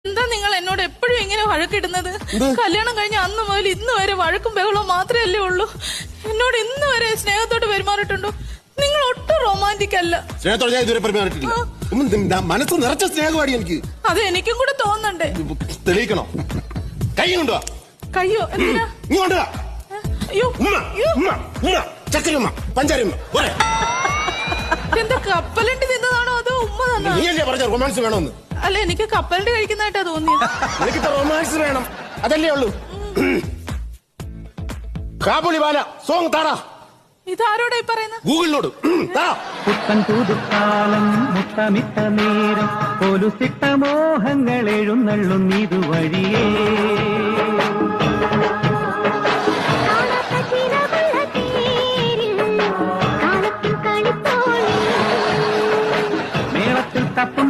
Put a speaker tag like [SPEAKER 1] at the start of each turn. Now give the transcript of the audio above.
[SPEAKER 1] എന്താ നിങ്ങൾ എന്നോട് എപ്പോഴും ഇങ്ങനെ വഴക്കിടുന്നത്? കല്യാണം കഴിഞ്ഞ അന്ന് മുതൽ ഇന്ന് വരെ വഴക്കും ബഹളവും മാത്രമല്ലേ ഉള്ളൂ. എന്നോട് ഇന്ന് വരെ സ്നേഹത്തോട് പെരുമാറിയിട്ടുണ്ടോ? നിങ്ങൾ ഒട്ടും റൊമാൻറ്റിക് അല്ല.
[SPEAKER 2] സ്നേഹത്തോടെ ഞാൻ ഇതുവരെ പെരുമാറിയിട്ടില്ല. മനസ്സ് നിറച്ച സ്നേഹമാടി എനിക്ക്. അത്
[SPEAKER 1] എനിക്കും കൂടെ തോന്നണ്ടേ?
[SPEAKER 2] തെളിയിക്കണോ? കൈ കൊണ്ടുവാ.
[SPEAKER 1] കയ്യോ? എന്തിനാ?
[SPEAKER 2] നീ കൊണ്ടുവാ.
[SPEAKER 1] അയ്യോ
[SPEAKER 2] ചക്കരമ്മ പഞ്ചാരമ്മ.
[SPEAKER 1] എന്താ കപ്പലണ്ടി തിന്നതാണോ അതോ ഉമ്മ തന്നോ?
[SPEAKER 2] നീയല്ലേ പറഞ്ഞ റൊമാൻസ് വേണമെന്ന്?
[SPEAKER 1] അല്ല, എനിക്ക് കപ്പലണ്ടി കഴിക്കുന്നതായിട്ടാ തോന്നിയത്.
[SPEAKER 2] എനിക്കിപ്പോ റൊമാൻസ് വേണം, അതല്ലേ ഉള്ളൂ. കാബുളി ബാല സോങ് താടാ.
[SPEAKER 1] ഇതാരോടായി പറയുന്നത്?
[SPEAKER 2] ഗൂഗിളിനോട്.
[SPEAKER 3] പുത്തൻ പുതുക്കാലം മുത്തമിട്ട നേരം പോലുസിട്ട മോഹങ്ങൾ എഴുന്നള്ളുന്നിതുവഴിയേ. മേളത്തിൽ തപ്പും